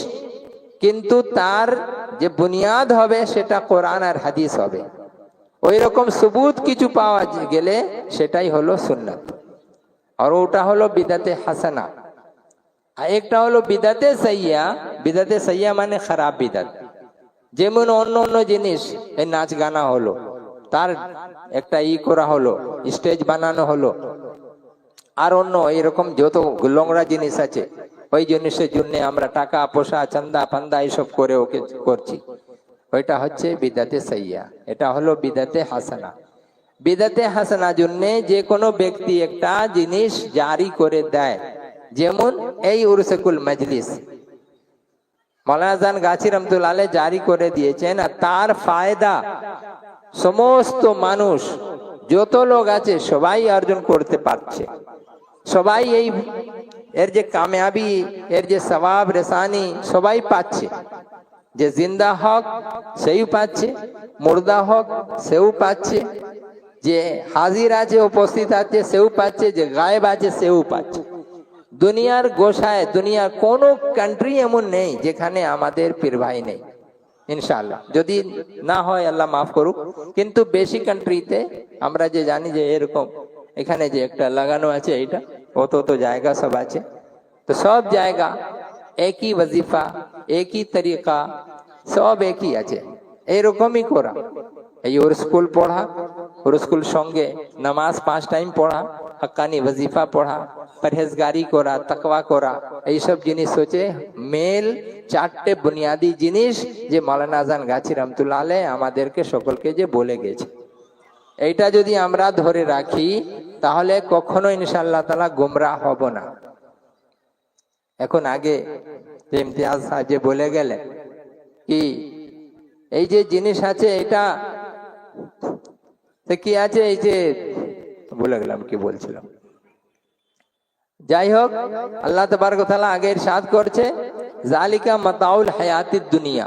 কিন্তু তার যে বুনিয়াদ হবে সেটা কোরআন আর হাদিস হবে। ওই রকম সবুত কিছু পাওয়া গেলে সেটাই হলো সুন্নাত, আর ওটা হলো বিদআতে হাসানা। আর একটা হলো বিদআতে সাইয়্যা। বিদআতে সাইয়্যা মানে খারাপ বিদআত। যেমন অন্য অন্য জিনিস, এই নাচ গানা হলো, তার একটা করা হলো, স্টেজ বানানো হলো, আর অন্য এরকম যত নোংরা জিনিস আছে, ওই জিনিসের জন্য আমরা টাকা পয়সা চান্দা পান্দা এইসব করে ওকে করছি, ওইটা হচ্ছে বিদআতে সাইয়্যা। এটা হলো বিদআতে হাসানা। বিদআতে হাসানা জন্য যে কোনো ব্যক্তি একটা জিনিস জারি করে দেয়, যেমন এই উরসেকুল মজলিস মৌলানা জান গাছি রহমাতুল্লাহ আলাইহি জারি করে দিয়েছেন, আর তার ফায়দা সমস্ত মানুষ যত লোক আছে সবাই অর্জন করতে পারছে। সবাই এই এর যে কামিয়াবি, এর যে সওয়াব রেসানি সবাই পাচ্ছে। যে জিন্দা হক সেও পাচ্ছে, মুর্দা হক সেও পাচ্ছে, যে হাজির আছে উপস্থিত আছে সেও পাচ্ছে, যে গায়েব আছে সেও পাচ্ছে। দুনিয়ার গোসায় দুনিয়ার কোনো কান্ট্রি এমন নেই যেখানে আমাদের পীর ভাই নেই, ইনশাআল্লাহ। যদি না হয় আল্লাহ মাফ করুক, কিন্তু বেশি কান্ট্রিতে আমরা যে জানি যে এরকম এখানে যে একটা লাগানো আছে এইটা অত জায়গা সব আছে, তো সব জায়গা একই ওয়াজিফা, একই তরিকা, সব একই আছে, এরকমই করা। এই ওর স্কুল পড়া, ওর স্কুল সঙ্গে নামাজ 5 টাইম পড়া, হক্কানি ওয়াজিফা পড়া, পরহেজগারি করা, তাকওয়া করা, এইসব জিনিস হচ্ছে মেল 4টে বুনিয়াদী জিনিস যে মাওলানা আজান গাছি রহমতুল্লাহ আলাইহ আমাদেরকে সকলকে যে বলে গেছে। এইটা যদি আমরা ধরে রাখি তাহলে কখনো ইনশাআল্লাহ তাআলা গোমরাহ হব না। এখন আগে যে ইমতিয়াজ সাহেব যে বলে গেলেন কি এই যে জিনিস আছে এটা কি আছে, এই যে ভুলে গেলাম কি বলছিলাম। যাই হোক, আল্লাহ তাবারক ওয়া তাআলা আগে ইরশাদ করছে জালিকা মাতাউল হায়াতিদ দুনিয়া,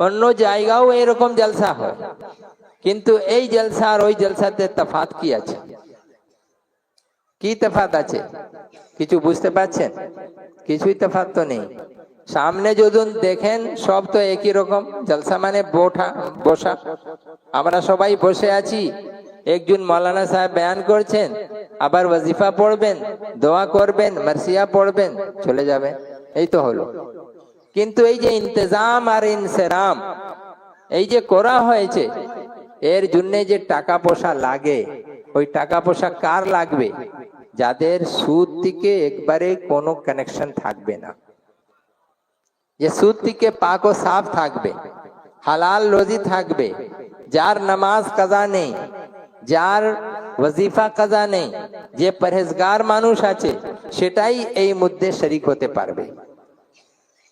অন্য জায়গাও এরকম জলসা হয়, কিন্তু এই জলসা আর ওই জলসাতে তফাৎ কি আছে? কি তফাৎ আছে? কিছু বুঝতে পারছেন? কিছুই তফাৎ তো নেই। সামনে যদি দেখেন সব তো একই রকম। জলসা মানে বসা, আমরা সবাই বসে আছি, একজন মৌলানা সাহেব বয়ান করছেন, আবার ওয়াজিফা পড়বেন, দোয়া করবেন, মারসিয়া পড়বেন, চলে যাবেন, এই তো হলো। কিন্তু এই যে ইন্তজাম আর ইনসেরাম এই যে করা হয়েছে, এর জন্য যে টাকা পয়সা লাগে, ওই টাকা পয়সা কার লাগবে? যাদের সুদ থেকে একবারে কোনো কানেকশন থাকবে না, যে সুদ থেকে পাক ও সাফ থাকবে, হালাল রোজি থাকবে, যার নামাজ কাজা নেই, যার ওয়াজিফা কাজা নেই, যে পরহেজগার মানুষ আছে, সেটাই এই মুদ্দে শরীক হতে পারবে।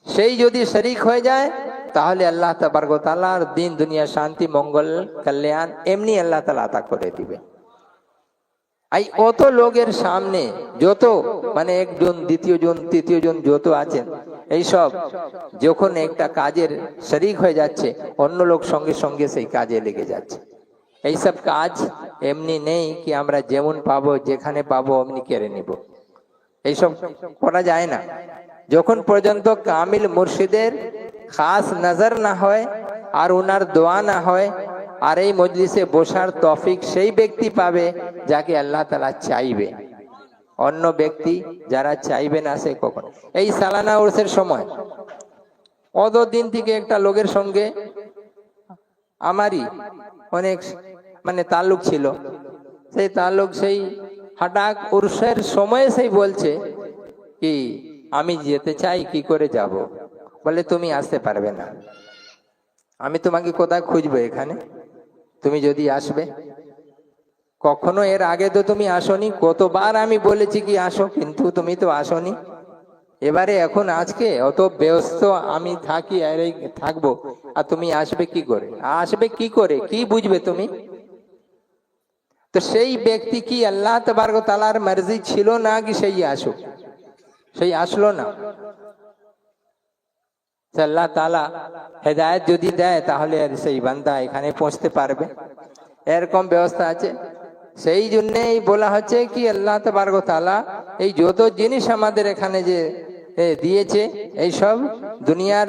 সেই যদি শরীক হয়ে যায় তাহলে আল্লাহ তাবারক ওয়া তাআলার দিন দুনিয়া শান্তি মঙ্গল কল্যাণ এমনি আল্লাহ তাআলা আতা করে দিবে। এই অত লোকের সামনে যত মানে একজন দ্বিতীয় জন তৃতীয় জন যত আছেন, এই সব যখন একটা কাজের শরীক হয়ে যাচ্ছে, অন্য লোক সঙ্গে সঙ্গে সেই কাজে লেগে যাচ্ছে। এই সব কাজ এমনি নেই কি আমরা যেমন পাবো যেখানে পাবো অমনি কেড়ে নিব, এইসব করা যায় না। যখন পর্যন্ত কামিল মুর্শিদের খাস নজর না হয় আর ওনার দোয়া না হয়, আর এই মজলিসে বসার তৌফিক সেই ব্যক্তি পাবে যাকে আল্লাহ তাআলা চাইবে। অন্য ব্যক্তি যারা চাইবে না সে কখন। এই সালানা উরসের সময় অত দিন থেকে একটা লোকের সঙ্গে আমারই অনেক মানে তাল্লুক ছিল, সেই তাল্লুক সেই হঠাৎ উরসের সময় সেই বলছে কি আমি যেতে চাই, কি করে যাব? বলে তুমি আসতে পারবে না, আমি তোমাকে কোথায় খুঁজবো এখানে, তুমি যদি আসবে। কখনো এর আগে তো তুমি আসোনি, কতবার আমি বলেছি কি আসো, কিন্তু তুমি তো আসোনি। এবারে এখন আজকে অত ব্যস্ত আমি থাকি আর থাকবো, আর তুমি আসবে কি করে? আসবে কি করে, কি বুঝবে তুমি? তো সেই ব্যক্তি কি আল্লাহ তাবারক ওয়া তাআলার মর্জি ছিল না কি সেই আসুক? সেই আসলো না। আল্লাহ তাআলা হেদায়েত যদি দেয় তাহলে সেই বান্দা এখানে পৌঁছতে পারবে, এরকম ব্যবস্থা আছে। সেই জন্যই বলা হচ্ছে কি আল্লাহ তাবারক ওয়া তাআলা এই যত জিনিস আমাদের এখানে যে দিয়েছে, এই সব দুনিয়ার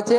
আছে।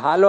ভালো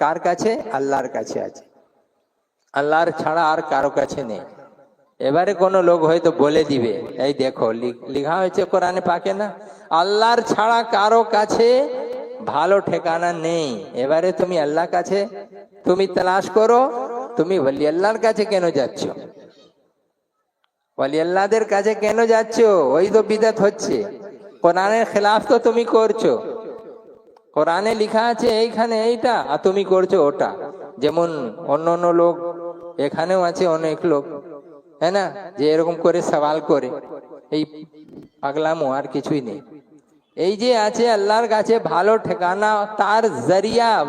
কার কাছে? আল্লাহর কাছে আছে। আল্লাহর ছাড়া আর কারো কাছে নেই। এবারে কোনো লোক হয়তো বলে দিবে, এই দেখো লেখা হয়েছে কোরআনে পাকে না, আল্লাহর ছাড়া কারো কাছে ভালো ঠিকানা নেই। এবারে তুমি আল্লাহর কাছে তুমি তালাশ করো, তুমি ওলি আল্লাহর কাছে কেন যাচ্ছ? ওলি আল্লাহদের কাছে কেন যাচ্ছ? ওই তো বিদআত হচ্ছে, কোরআনের খেলাফ তো তুমি করছো। কোরআনে লেখা আছে এইখানে এইটা, আর তুমি করছো ওটা। যেমন অন্য অন্য লোক, এখানেও আছে অনেক লোক, হ্যাঁ না, যে এরকম করে সওয়াল করে, এই পাগলামো, আর কিছুই নেই। এই যে আছে আল্লাহর কাছে ভালো ঠিকানা, তার জরিয়া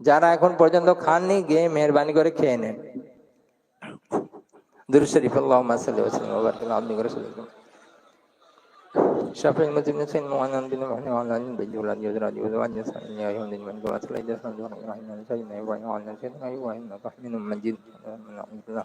যারা এখন পর্যন্ত খাননি, গিয়ে মেহরবানি করে খেয়ে নেন। দুরূদ শরীফ আল্লাহুম্মা সাল্লি ওয়া সাল্লিম ওয়া বারিক আলা আবদিকা রাসূলিকা শাফিঈল মুজনিবিন সাইয়্যিদিনা মুহাম্মাদিন বিন মুহাম্মাদিন ওয়া আলা আলিহি ওয়া সাহবিহি ওয়া সাল্লাম ইয়া আইয়ুহাল্লাযীনা আমানু সাল্লু আলাইহি ওয়া সাল্লিমু তাসলিমা।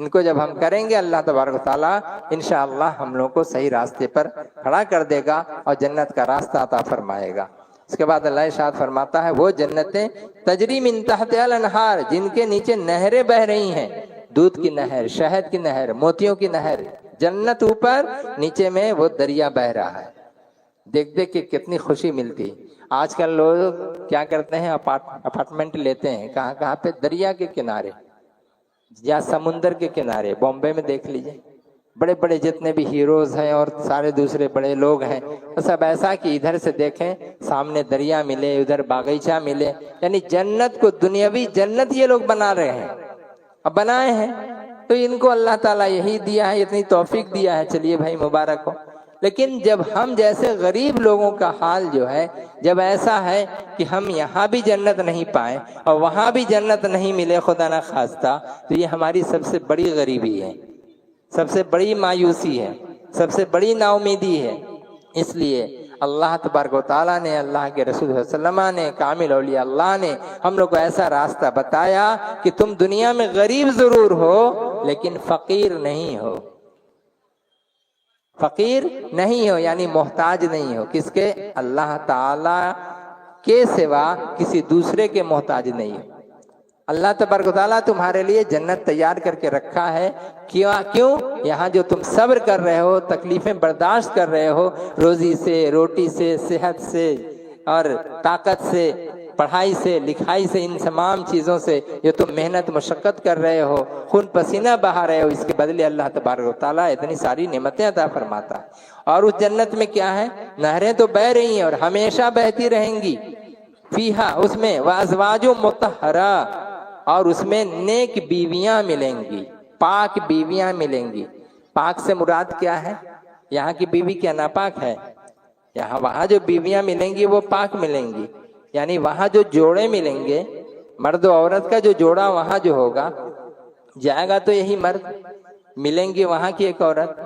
ان کو جب ہم کریں گے اللہ تبارک و تعالیٰ انشاءاللہ ہم لوگوں کو صحیح راستے پر کھڑا کر دے گا اور جنت کا راستہ عطا فرمائے گا۔ اس کے بعد اللہ ارشاد فرماتا ہے وہ جنتیں تجری من تحتہا الانہار، جن کے نیچے نہریں بہ رہی ہیں، دودھ کی نہر، شہد کی نہر، موتیوں کی نہر، جنت اوپر، نیچے میں وہ دریا بہ رہا ہے۔ دیکھ دیکھ کے کتنی خوشی ملتی۔ آج کل لوگ کیا کرتے ہیں، اپارٹمنٹ لیتے ہیں کہاں پہ، دریا کے کنارے یا سمندر کے کنارے۔ بامبے میں دیکھ لیجئے بڑے بڑے جتنے بھی ہیروز ہیں اور سارے دوسرے بڑے لوگ ہیں، سب ایسا کہ ادھر سے دیکھیں سامنے دریا ملے، ادھر باغیچہ ملے، یعنی جنت کو دنیاوی جنت یہ لوگ بنا رہے ہیں، اب بنائے ہیں تو ان کو اللہ تعالیٰ یہی دیا ہے، اتنی توفیق دیا ہے، چلیے بھائی مبارک ہو۔ لیکن جب ہم جیسے غریب لوگوں کا حال جو ہے، جب ایسا ہے کہ ہم یہاں بھی جنت نہیں پائیں اور وہاں بھی جنت نہیں ملے خدا نہ خواستہ، تو یہ ہماری سب سے بڑی غریبی ہے، سب سے بڑی مایوسی ہے، سب سے بڑی نا امیدی ہے۔ اس لیے اللہ تبارک و تعالیٰ نے، اللہ کے رسول صلی اللہ علیہ وسلم نے، کامل اولیاء اللہ نے ہم لوگ کو ایسا راستہ بتایا کہ تم دنیا میں غریب ضرور ہو لیکن فقیر نہیں ہو، فقیر نہیں ہو یعنی محتاج نہیں ہو، کس کے؟ اللہ تعالیٰ کے سوا کسی دوسرے کے محتاج نہیں ہو۔ اللہ تبارک و تعالیٰ تمہارے لیے جنت تیار کر کے رکھا ہے، کیوں؟ یہاں جو تم صبر کر رہے ہو، تکلیفیں برداشت کر رہے ہو، روزی سے، روٹی سے، صحت سے اور طاقت سے، پڑھائی سے، لکھائی سے، ان تمام چیزوں سے جو تم محنت مشقت کر رہے ہو، خون پسینہ بہا رہے ہو، اس کے بدلے اللہ تبارک و تعالیٰ اتنی ساری نعمتیں عطا فرماتا ہے۔ اور اس جنت میں کیا ہے؟ نہریں تو بہ رہی ہیں اور ہمیشہ بہتی رہیں گی، فیہا، اس میں، وازواج مطہرہ، اور اس میں نیک بیویاں ملیں گی، پاک بیویاں ملیں گی۔ پاک سے مراد کیا ہے؟ یہاں کی بیوی کیا ناپاک ہے؟ وہاں جو بیویاں ملیں گی وہ پاک ملیں گی، یعنی وہاں جو جوڑے ملیں گے، مرد و عورت کا جو جوڑا وہاں جو ہوگا، جائے گا تو یہی مرد، ملیں گی وہاں کی ایک عورت،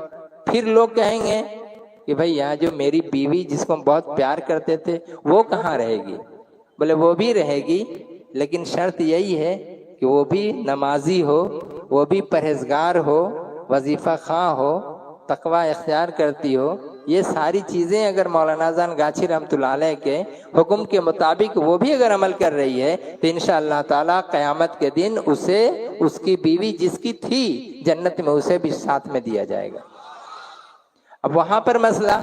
پھر لوگ کہیں گے کہ بھئی یہاں جو میری بیوی جس کو ہم بہت پیار کرتے تھے وہ کہاں رہے گی؟ بولے وہ بھی رہے گی، لیکن شرط یہی ہے کہ وہ بھی نمازی ہو، وہ بھی پرہیزگار ہو، وظیفہ خواں ہو، تقوی اختیار کرتی ہو۔ یہ ساری چیزیں اگر مولانا جان گاچھی رحمۃ اللہ علیہ کے حکم کے مطابق وہ بھی اگر عمل کر رہی ہے تو انشاءاللہ تعالیٰ قیامت کے دن اسے اس کی بیوی جس کی تھی جنت میں اسے بھی ساتھ میں دیا جائے گا۔ اب وہاں پر مسئلہ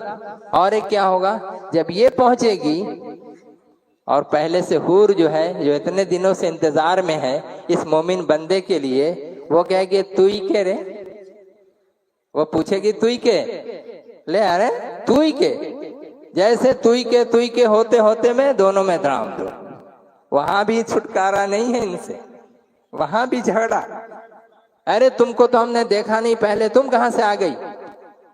اور ایک کیا ہوگا، جب یہ پہنچے گی اور پہلے سے حور جو ہے، جو اتنے دنوں سے انتظار میں ہے اس مومن بندے کے لیے، وہ کہے گی تو ہی کے رے، وہ پوچھے گی تو ہی کے، لے ارے تو ہی کے، جیسے تو ہی کے ہوتے ہوتے میں دونوں میں درام دو۔ وہاں بھی چھٹکارا نہیں ہے ان سے، وہاں بھی جھگڑا، ارے تم کو تو ہم نے دیکھا نہیں پہلے، تم کہاں سے آ گئی؟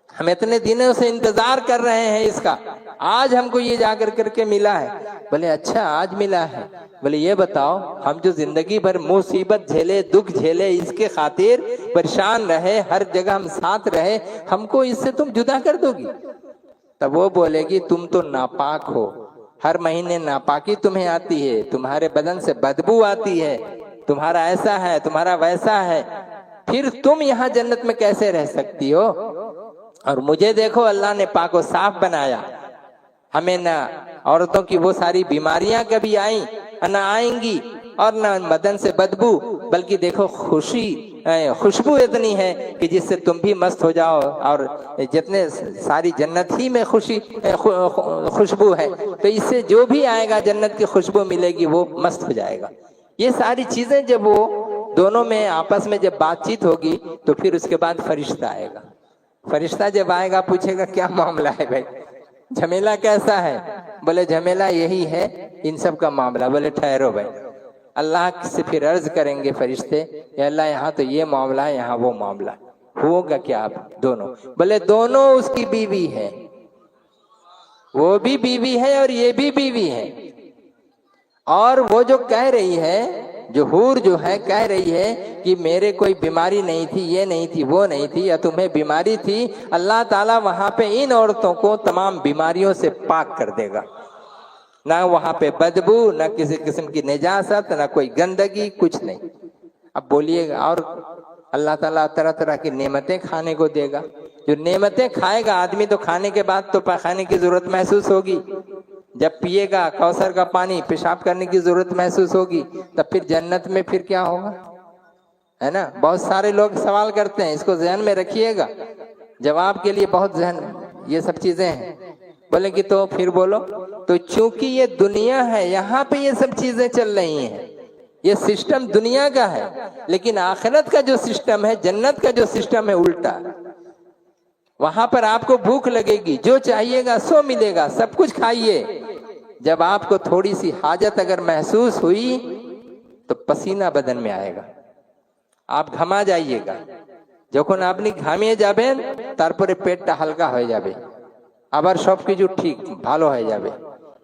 ہم اتنے دنوں سے انتظار کر رہے ہیں اس کا، آج ہم کو یہ جا کر کے ملا ہے۔ بولے اچھا آج ملا ہے؟ بولے یہ بتاؤ ہم جو زندگی بھر مصیبت جھیلے، دکھ جھیلے، اس کے خاطر پریشان رہے، ہر جگہ ہم ساتھ رہے، ہم کو اس سے تم جدا کر دو گی؟ تب وہ بولے گی تم تو ناپاک ہو، ہر مہینے ناپاکی تمہیں آتی ہے، تمہارے بدن سے بدبو آتی ہے، تمہارا ایسا ہے، تمہارا ویسا ہے، پھر تم یہاں جنت میں کیسے رہ سکتی ہو؟ اور مجھے دیکھو اللہ نے پاک و صاف بنایا، ہمیں نہ عورتوں کی وہ ساری بیماریاں کبھی آئیں نہ آئیں گی، اور نہ بدن سے بدبو، بلکہ دیکھو خوشبو اتنی ہے کہ جس سے تم بھی مست ہو جاؤ، اور جتنے ساری جنت ہی میں خوشبو ہے، تو اس سے جو بھی آئے گا جنت کی خوشبو ملے گی وہ مست ہو جائے گا۔ یہ ساری چیزیں جب وہ دونوں میں آپس میں جب بات چیت ہوگی تو پھر اس کے بعد فرشتہ آئے گا۔ فرشتہ جب آئے گا پوچھے گا کیا معاملہ ہے بھائی، جھمیلا کیسا ہے؟ بولے جھمیلا یہی ہے ان سب کا معاملہ۔ بولے ٹھہرو بھائی، اللہ سے پھر عرض کریں گے فرشتے، یا اللہ یہاں تو یہ معاملہ ہے، یہاں وہ معاملہ ہے، ہوگا کیا آپ دونوں؟ بولے دونوں اس کی بیوی ہے، وہ بھی بیوی ہے اور یہ بھی بیوی ہے، اور وہ جو کہہ رہی ہے، جو حور جو ہے کہہ رہی ہے کہ میرے کوئی بیماری نہیں تھی، یہ نہیں تھی، وہ نہیں تھی، یا تمہیں بیماری تھی، اللہ تعالیٰ وہاں پہ ان عورتوں کو تمام بیماریوں سے پاک کر دے گا، نہ وہاں پہ بدبو، نہ کسی قسم کی نجاست، نہ کوئی گندگی، کچھ نہیں۔ اب بولیے گا اور اللہ تعالیٰ طرح طرح کی نعمتیں کھانے کو دے گا. جو نعمتیں کھائے گا آدمی تو کھانے کے بعد تو پخانے کی ضرورت محسوس ہوگی. جب پیے گا کوثر کا پانی پیشاب کرنے کی ضرورت محسوس ہوگی. تب پھر جنت میں پھر کیا ہوگا, ہے نا. بہت سارے لوگ سوال کرتے ہیں, اس کو ذہن میں رکھیے گا, جواب کے لیے بہت ذہن یہ سب چیزیں ہیں. بولے کہ تو پھر بولو. تو چونکہ یہ دنیا ہے یہاں پہ یہ سب چیزیں چل رہی ہیں, یہ سسٹم دنیا کا ہے. لیکن آخرت کا جو سسٹم ہے, جنت کا جو سسٹم ہے الٹا. وہاں پر آپ کو بھوک لگے گی, جو چاہیے گا سو ملے گا, سب کچھ کھائیے. جب آپ کو تھوڑی سی حاجت اگر محسوس ہوئی تو پسینہ بدن میں آئے گا, آپ گھما جائیے گا. যখন আপনি ঘামিয়ে যাবেন তারপরে পেটটা হালকা হয়ে যাবে, আবার সবকিছু ঠিক ভালো হয়ে যাবে.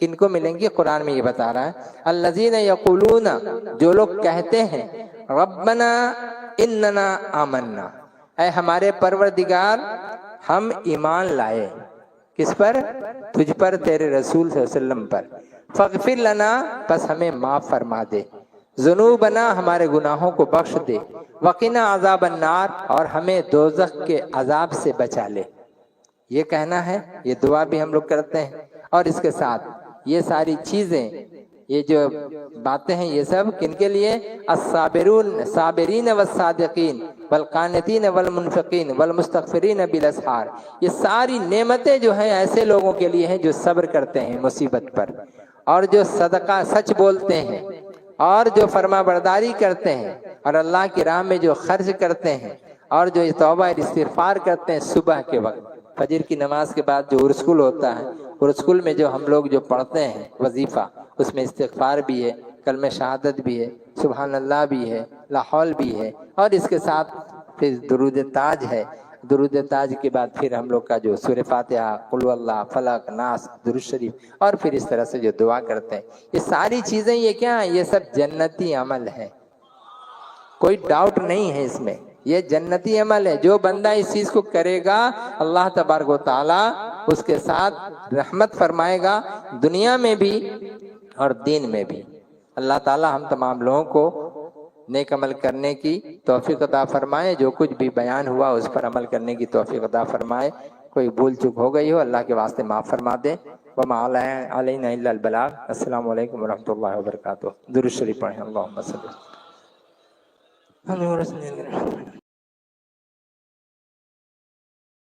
کن کو ملیں گی؟ قرآن میں یہ بتا رہا ہے الذین یقولون، جو لوگ کہتے ہیں ربنا اننا آمنا، اے ہمارے پروردگار ہم ایمان لائے، کس پر؟ تجھ پر، تیرے رسول صلی اللہ علیہ وسلم پر، فاغفر لنا، پس ہمیں معاف فرما دے، ذنوبنا، ہمارے گناہوں کو بخش دے، وقنا عذاب النار، اور ہمیں دوزخ کے عذاب سے بچا لے۔ یہ کہنا ہے، یہ دعا بھی ہم لوگ کرتے ہیں، اور اس کے ساتھ یہ ساری چیزیں، یہ جو باتیں ہیں، یہ سب کن کے لیے؟ الصابرین والصادقین والقانتین والمنفقین والمستغفرین بالاسحار، یہ ساری نعمتیں جو ہیں ایسے لوگوں کے لیے ہیں جو صبر کرتے ہیں مصیبت پر، اور جو صدقہ سچ بولتے ہیں، اور جو فرما برداری کرتے ہیں، اور اللہ کی راہ میں جو خرچ کرتے ہیں، اور جو توبہ اور استغفار کرتے ہیں صبح کے وقت، فجر کی نماز کے بعد جو عرسکل ہوتا ہے، عرسکل میں جو ہم لوگ جو پڑھتے ہیں وظیفہ، اس میں استغفار بھی ہے، کلمہ شہادت بھی ہے، سبحان اللہ بھی ہے، لا حول بھی ہے، اور اس کے ساتھ پھر درود تاج ہے۔ درود تاج کے بعد پھر ہم لوگ کا جو سورہ فاتحہ، قل هو اللہ، فلق، ناس، درود شریف، اور پھر اس طرح سے جو دعا کرتے ہیں، یہ ساری چیزیں یہ کیا ہیں؟ یہ سب جنتی عمل ہے، کوئی ڈاؤٹ نہیں ہے اس میں، یہ جنتی عمل ہے۔ جو بندہ اس چیز کو کرے گا اللہ تبارک و تعالی اس کے ساتھ رحمت فرمائے گا، دنیا میں بھی اور دین میں بھی۔ اللہ تعالی ہم تمام لوگوں کو نیک عمل کرنے کی توفیق عطا فرمائے، جو کچھ بھی بیان ہوا اس پر عمل کرنے کی توفیق عطا فرمائے، کوئی بھول چک ہو گئی ہو اللہ کے واسطے معاف فرما دے۔ وما علینا الا البلاغ۔ السلام علیکم ورحمۃ اللہ وبرکاتہ۔ درود شریف پڑھیں، اللہم صلی اللہ